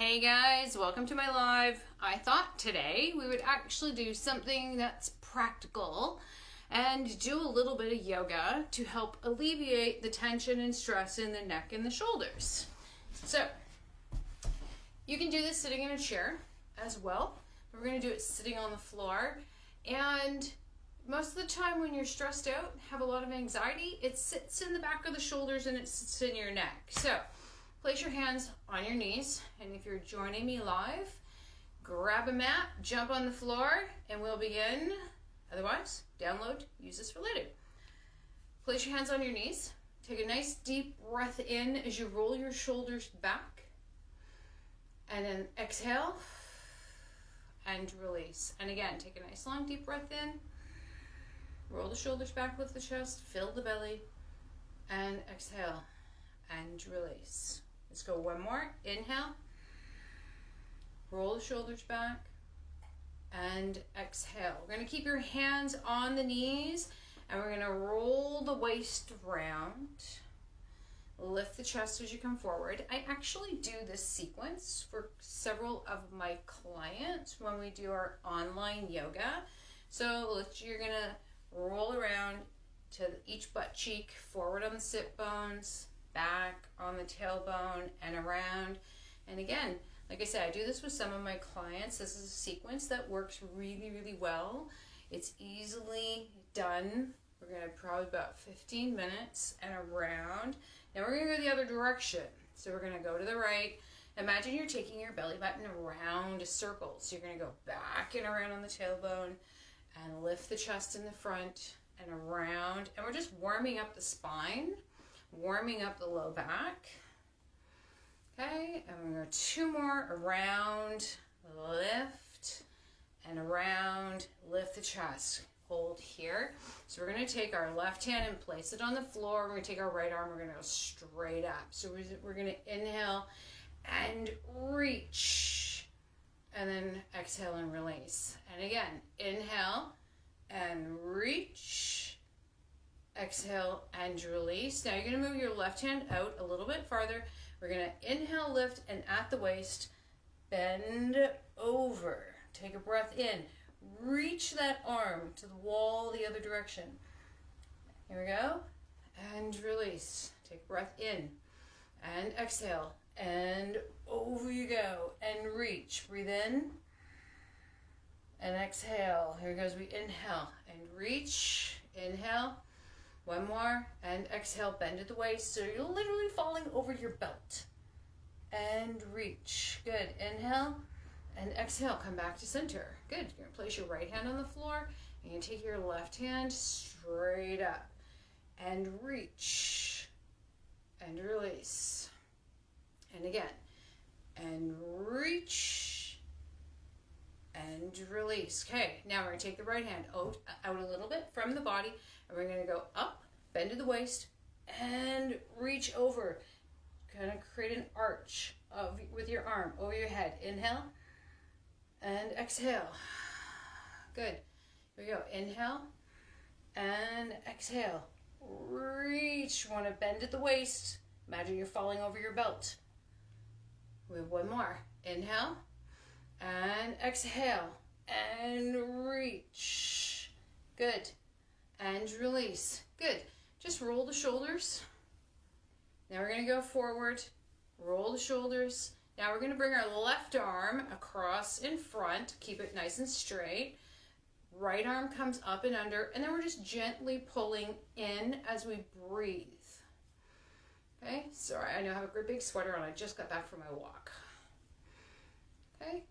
Hey guys, welcome to my live. I thought today we would actually do something that's practical and do a little bit of yoga to help alleviate the tension and stress in the neck and the shoulders. So, you can do this sitting in a chair as well. We're going to do it sitting on the floor. And most of the time when you're stressed out, have a lot of anxiety, it sits in the back of the shoulders and it sits in your neck. So, place your hands on your knees, and if you're joining me live, grab a mat, jump on the floor, and we'll begin. Otherwise, download, use this for later. Place your hands on your knees. Take a nice deep breath in as you roll your shoulders back. And then exhale and release. And again, take a nice long deep breath in. Roll the shoulders back, lift the chest, fill the belly, and exhale and release. Let's go one more. Inhale. Roll the shoulders back. And exhale. We're going to keep your hands on the knees. And we're going to roll the waist round. Lift the chest as you come forward. I actually do this sequence for several of my clients when we do our online yoga. So you're going to roll around to each butt cheek, forward on the sit bones, back on the tailbone and around. And again, like I said, I do this with some of my clients. This is a sequence that works really, really well. It's easily done. We're going to probably about 15 minutes and around. Now we're going to go the other direction. So we're going to go to the right. Imagine you're taking your belly button around a circle. So you're going to go back and around on the tailbone and lift the chest in the front and around. And we're just warming up the spine, warming up the low back. Okay, and we're going to go two more. Around, lift, and around, lift the chest. Hold here. So we're going to take our left hand and place it on the floor. We're going to take our right arm. We're going to go straight up. So we're going to inhale and reach. And then exhale and release. And again, inhale and reach. Exhale and release. Now you're going to move your left hand out a little bit farther. We're going to inhale, lift, and at the waist, bend over. Take a breath in. Reach that arm to the wall the other direction. Here we go. And release. Take a breath in. And exhale. And over you go. And reach. Breathe in. And exhale. Here goes. We inhale. And reach. Inhale. One more, and exhale, bend at the waist, so you're literally falling over your belt. And reach. Good. Inhale, and exhale, come back to center. Good. You're going to place your right hand on the floor, and you take your left hand straight up. And reach. And release. And again. And reach. And release. Okay, now we're going to take the right hand out a little bit from the body, and we're going to go up, bend to the waist, and reach over. Kind of create an arch with your arm over your head. Inhale and exhale. Good. Here we go. Inhale and exhale. Reach. You want to bend at the waist. Imagine you're falling over your belt. We have one more. Inhale and exhale and reach. Good. And release. Good. Just roll the shoulders. Now we're going to go forward. Roll the shoulders. Now we're going to bring our left arm across in front. Keep it nice and straight. Right arm comes up and under. And then we're just gently pulling in as we breathe. Okay. Sorry, I know I have a great big sweater on. I just got back from my walk. Okay.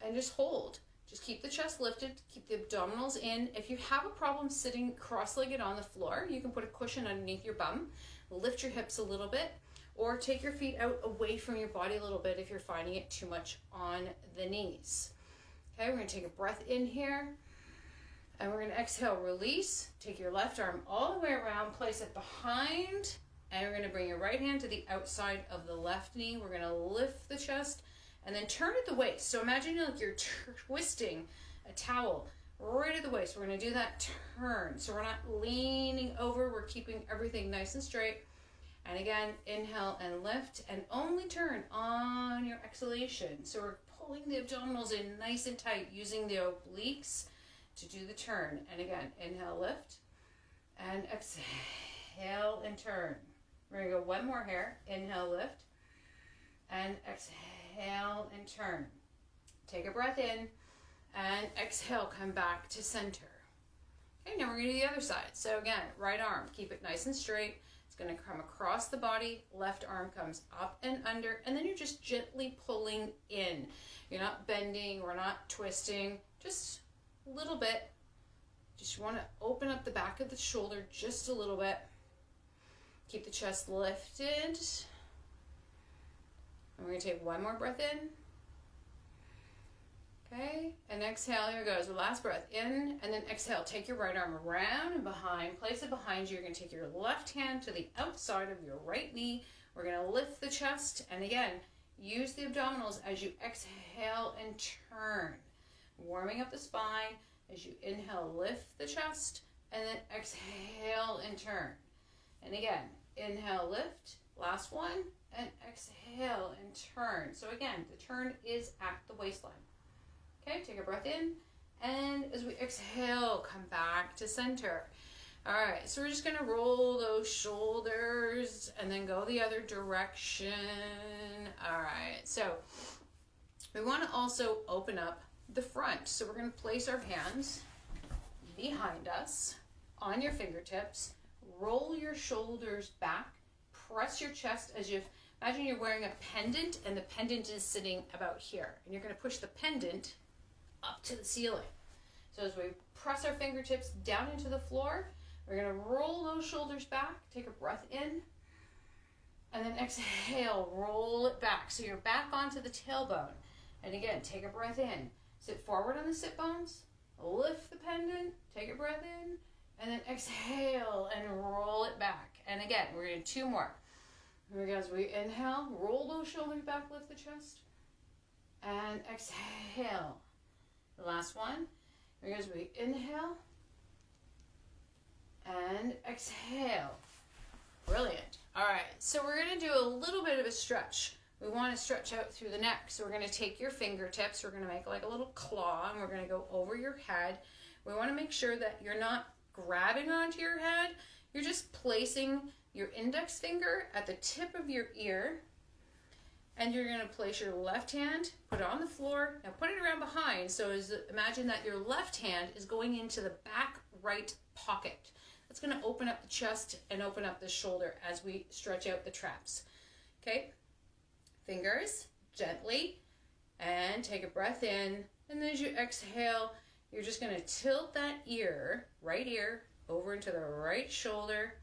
And just hold. Just keep the chest lifted, keep the abdominals in. If you have a problem sitting cross-legged on the floor, you can put a cushion underneath your bum, lift your hips a little bit, or take your feet out away from your body a little bit if you're finding it too much on the knees. Okay, we're going to take a breath in here, and we're going to exhale, release. Take your left arm all the way around, place it behind, and we're going to bring your right hand to the outside of the left knee. We're going to lift the chest, and then turn at the waist. So imagine like you're twisting a towel right at the waist. We're going to do that turn. So we're not leaning over. We're keeping everything nice and straight. And again, inhale and lift, and only turn on your exhalation. So we're pulling the abdominals in nice and tight, using the obliques to do the turn. And again, inhale, lift, and exhale and turn. We're gonna go one more here. Inhale, lift, and exhale and turn. Take a breath in, and exhale, come back to center. Okay, now we're gonna do the other side. So again, right arm, keep it nice and straight. It's gonna come across the body, left arm comes up and under, and then you're just gently pulling in. You're not bending, we're not twisting, just a little bit. Just wanna open up the back of the shoulder just a little bit. Keep the chest lifted. And we're gonna take one more breath in. Okay, and exhale, here goes, the last breath in, and then exhale, take your right arm around and behind, place it behind you. You're gonna take your left hand to the outside of your right knee. We're gonna lift the chest, and again, use the abdominals as you exhale and turn. Warming up the spine, as you inhale, lift the chest, and then exhale and turn. And again, inhale, lift, last one, and exhale and turn. So again, the turn is at the waistline. Okay, take a breath in, and as we exhale, come back to center. All right, so we're just gonna roll those shoulders and then go the other direction. All right, so we wanna also open up the front. So we're gonna place our hands behind us on your fingertips, roll your shoulders back, press your chest as if, imagine you're wearing a pendant and the pendant is sitting about here. And you're gonna push the pendant up to the ceiling. So as we press our fingertips down into the floor, we're gonna roll those shoulders back, take a breath in, and then exhale, roll it back. So you're back onto the tailbone. And again, take a breath in, sit forward on the sit bones, lift the pendant, take a breath in, and then exhale and roll it back. And again, we're gonna do two more. Here we go, as we inhale, roll those shoulders back, lift the chest, and exhale. The last one. Here goes, we inhale and exhale. Brilliant. All right, so we're gonna do a little bit of a stretch. We wanna stretch out through the neck. So we're gonna take your fingertips, we're gonna make like a little claw, and we're gonna go over your head. We wanna make sure that you're not grabbing onto your head. You're just placing your index finger at the tip of your ear, and you're gonna place your left hand, put it on the floor, now put it around behind. So imagine that your left hand is going into the back right pocket. That's gonna open up the chest and open up the shoulder as we stretch out the traps. Okay, fingers gently, and take a breath in, and then as you exhale, you're just gonna tilt that ear, right ear, over into the right shoulder,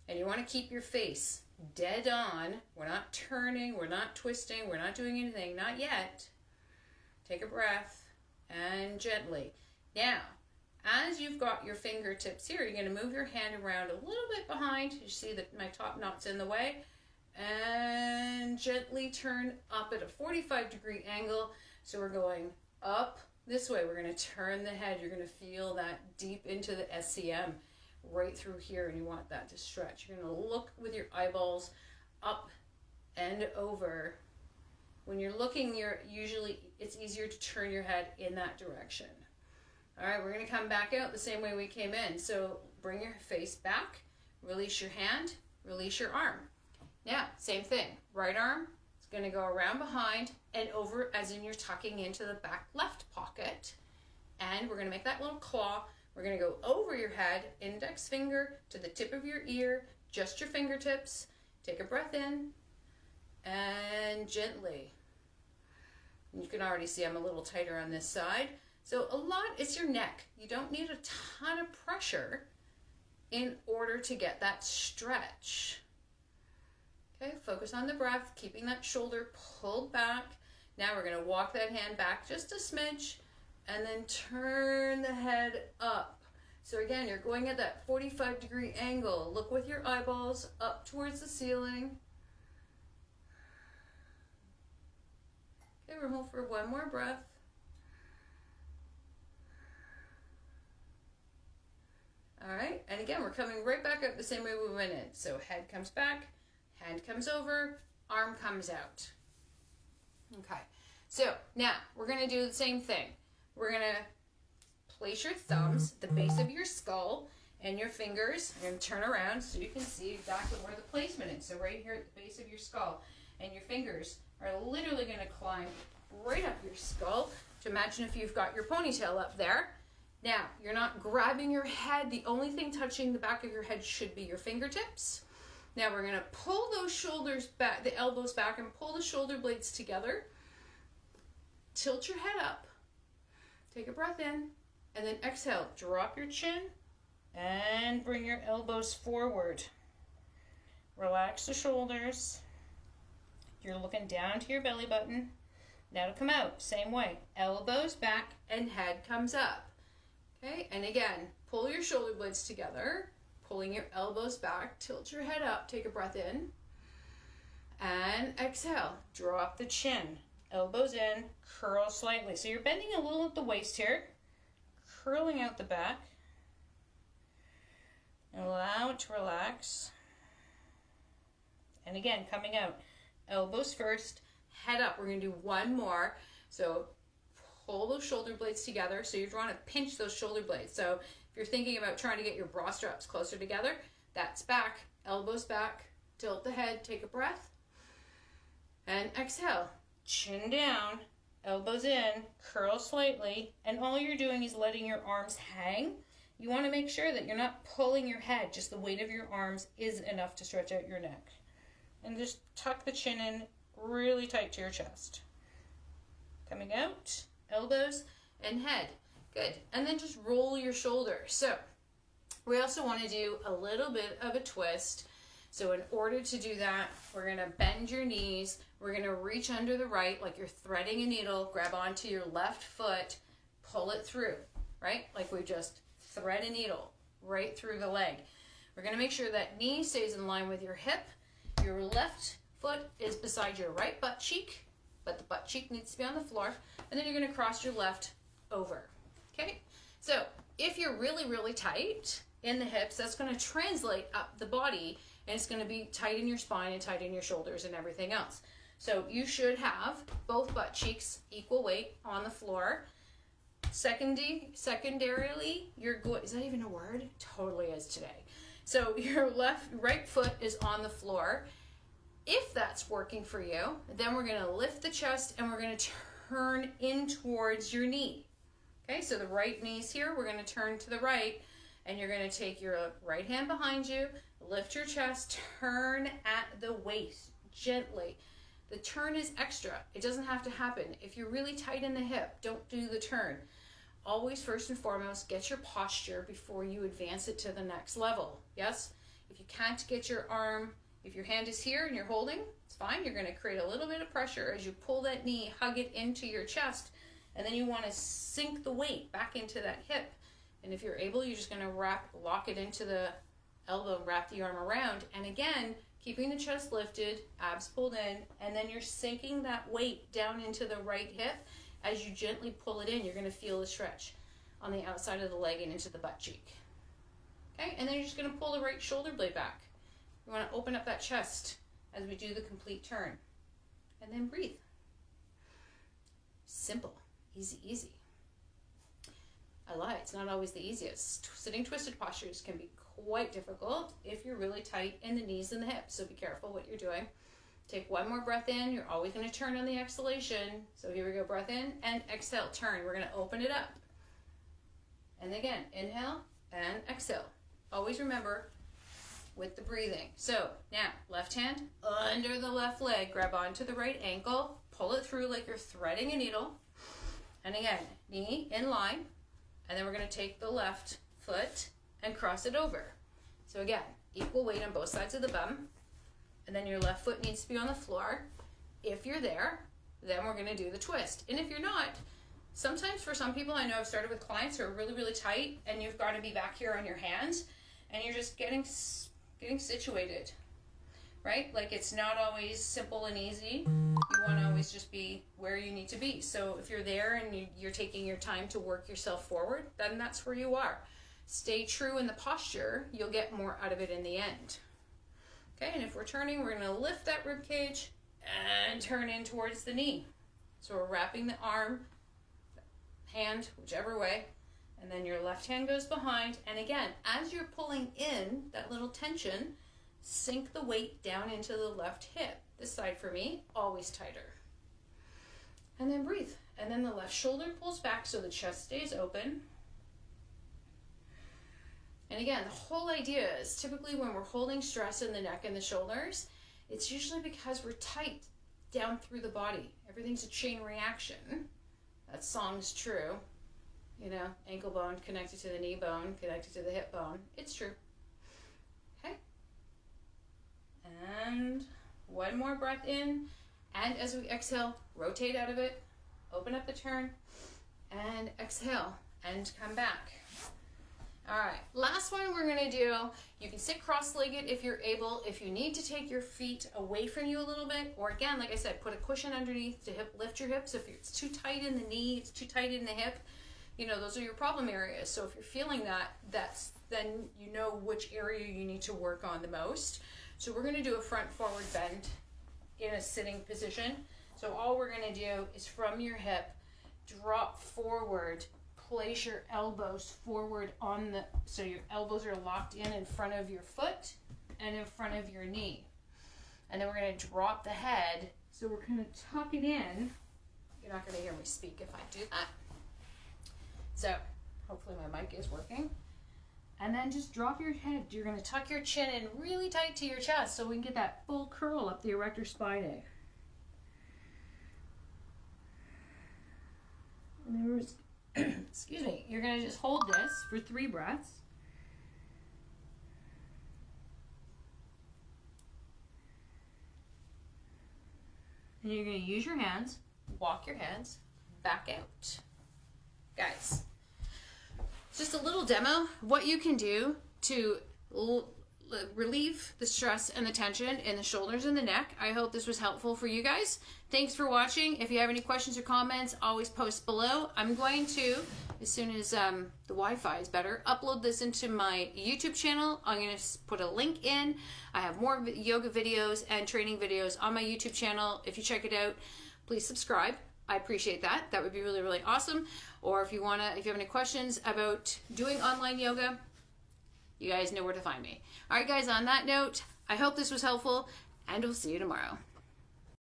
and you wanna keep your face dead on. We're not turning, we're not twisting, we're not doing anything, not yet. Take a breath and gently. Now, as you've got your fingertips here, you're gonna move your hand around a little bit behind. You see that my top knot's in the way, and gently turn up at a 45-degree angle. So we're going up this way. We're gonna turn the head. You're gonna feel that deep into the SCM. Right through here, and you want that to stretch. You're going to look with your eyeballs up and over. When you're looking, it's easier to turn your head in that direction. All right, we're going to come back out the same way we came in. So bring your face back, release your hand, release your arm. Now, same thing. Right arm is going to go around behind and over, as in you're tucking into the back left pocket. And we're going to make that little claw. We're gonna go over your head, index finger to the tip of your ear, just your fingertips. Take a breath in, and gently. You can already see I'm a little tighter on this side. So it's your neck. You don't need a ton of pressure in order to get that stretch. Okay, focus on the breath, keeping that shoulder pulled back. Now we're gonna walk that hand back just a smidge, and then turn the head up. So again, you're going at that 45-degree angle. Look with your eyeballs up towards the ceiling. Okay, we'll hold for one more breath. All right, and again, we're coming right back up the same way we went in. So head comes back, hand comes over, arm comes out. Okay, so now we're going to do the same thing. We're going to place your thumbs at the base of your skull and your fingers. I'm going to turn around so you can see exactly where the placement is. So right here at the base of your skull, and your fingers are literally going to climb right up your skull. To imagine if you've got your ponytail up there. Now, you're not grabbing your head. The only thing touching the back of your head should be your fingertips. Now we're going to pull those shoulders back, the elbows back, and pull the shoulder blades together. Tilt your head up. Take a breath in, and then exhale. Drop your chin and bring your elbows forward. Relax the shoulders. You're looking down to your belly button. Now to come out, same way. Elbows back and head comes up. Okay, and again, pull your shoulder blades together, pulling your elbows back, tilt your head up, take a breath in, and exhale. Drop the chin, elbows in, curl slightly. So you're bending a little at the waist here, curling out the back. Allow it to relax. And again, coming out, elbows first, head up. We're going to do one more. So pull those shoulder blades together. So you're trying to pinch those shoulder blades. So if you're thinking about trying to get your bra straps closer together, that's back, elbows back, tilt the head, take a breath, and exhale. Chin down, elbows in, curl slightly, and all you're doing is letting your arms hang. You want to make sure that you're not pulling your head, just the weight of your arms is enough to stretch out your neck. And just tuck the chin in really tight to your chest. Coming out, elbows and head. Good. And then just roll your shoulders. So we also want to do a little bit of a twist. So in order to do that, we're going to bend your knees. We're going to reach under the right like you're threading a needle. Grab onto your left foot. Pull it through, right? Like we just thread a needle right through the leg. We're going to make sure that knee stays in line with your hip. Your left foot is beside your right butt cheek, but the butt cheek needs to be on the floor. And then you're going to cross your left over. Okay? So if you're really, really tight in the hips, that's going to translate up the body, and it's going to be tight in your spine and tight in your shoulders and everything else. So you should have both butt cheeks equal weight on the floor. Secondarily, you're going, is that even a word? Totally is today. So your right foot is on the floor. If that's working for you, then we're going to lift the chest and we're going to turn in towards your knee. Okay, so the right knee's here. We're going to turn to the right, and you're going to take your right hand behind you, lift your chest, turn at the waist gently. The turn is extra. It doesn't have to happen. If you're really tight in the hip, don't do the turn. Always, first and foremost, get your posture before you advance it to the next level. Yes? If you can't get your arm, if your hand is here and you're holding, it's fine. You're going to create a little bit of pressure as you pull that knee, hug it into your chest, and then you want to sink the weight back into that hip. And if you're able, you're just going to lock it into the elbow, wrap the arm around. And again, keeping the chest lifted, abs pulled in, and then you're sinking that weight down into the right hip. As you gently pull it in, you're going to feel the stretch on the outside of the leg and into the butt cheek. Okay, and then you're just going to pull the right shoulder blade back. You want to open up that chest as we do the complete turn. And then breathe. Simple, easy, easy. I lie, it's not always the easiest. Sitting twisted postures can be quite difficult if you're really tight in the knees and the hips, so be careful what you're doing. Take one more breath in. You're always going to turn on the exhalation. So here we go, breath in and exhale, turn. We're going to open it up. And again, inhale and exhale. Always remember with the breathing. So now, left hand under the left leg. Grab onto the right ankle. Pull it through like you're threading a needle. And again, knee in line. And then we're going to take the left foot and cross it over. So again, equal weight on both sides of the bum. And then your left foot needs to be on the floor. If you're there, then we're going to do the twist. And if you're not, sometimes for some people, I know I've started with clients who are really, really tight, and you've got to be back here on your hands, and you're just getting situated, right? Like it's not always simple and easy. You want to always just be where you need to be. So if you're there and you're taking your time to work yourself forward, then that's where you are. Stay true in the posture. You'll get more out of it in the end. Okay, and if we're turning, we're gonna lift that rib cage and turn in towards the knee. So we're wrapping the arm, hand, whichever way, and then your left hand goes behind. And again, as you're pulling in that little tension, sink the weight down into the left hip. This side for me, always tighter. And then breathe. And then the left shoulder pulls back so the chest stays open. And again, the whole idea is typically when we're holding stress in the neck and the shoulders, it's usually because we're tight down through the body. Everything's a chain reaction. That song's true. You know, ankle bone connected to the knee bone, connected to the hip bone. It's true. Okay. And one more breath in. And as we exhale, rotate out of it, open up the turn, and exhale, and come back. All right, last one we're gonna do, you can sit cross-legged if you're able. If you need to take your feet away from you a little bit, or again, like I said, put a cushion underneath to lift your hips. If it's too tight in the knee, it's too tight in the hip, you know, those are your problem areas. So if you're feeling that, then you know which area you need to work on the most. So we're gonna do a front forward bend in a sitting position. So all we're gonna do is from your hip, drop forward, place your elbows forward on the, so your elbows are locked in front of your foot and in front of your knee. And then we're gonna drop the head. So we're gonna tuck it in. You're not gonna hear me speak if I do that. So hopefully my mic is working. And then just drop your head. You're gonna tuck your chin in really tight to your chest so we can get that full curl up the erector spinae. And then we're just, excuse me, you're gonna just hold this for 3 breaths. And you're gonna use your hands, walk your hands back out. Guys, just a little demo of what you can do to relieve the stress and the tension in the shoulders and the neck. I hope this was helpful for you guys. Thanks for watching. If you have any questions or comments, always post below. I'm going to, as soon as the Wi-Fi is better, upload this into my YouTube channel. I'm going to put a link in. I have more yoga videos and training videos on my YouTube channel. If you check it out, please subscribe. I appreciate that. That would be really, really awesome. Or if you have any questions about doing online yoga, you guys know where to find me. All right, guys, on that note, I hope this was helpful, and we'll see you tomorrow.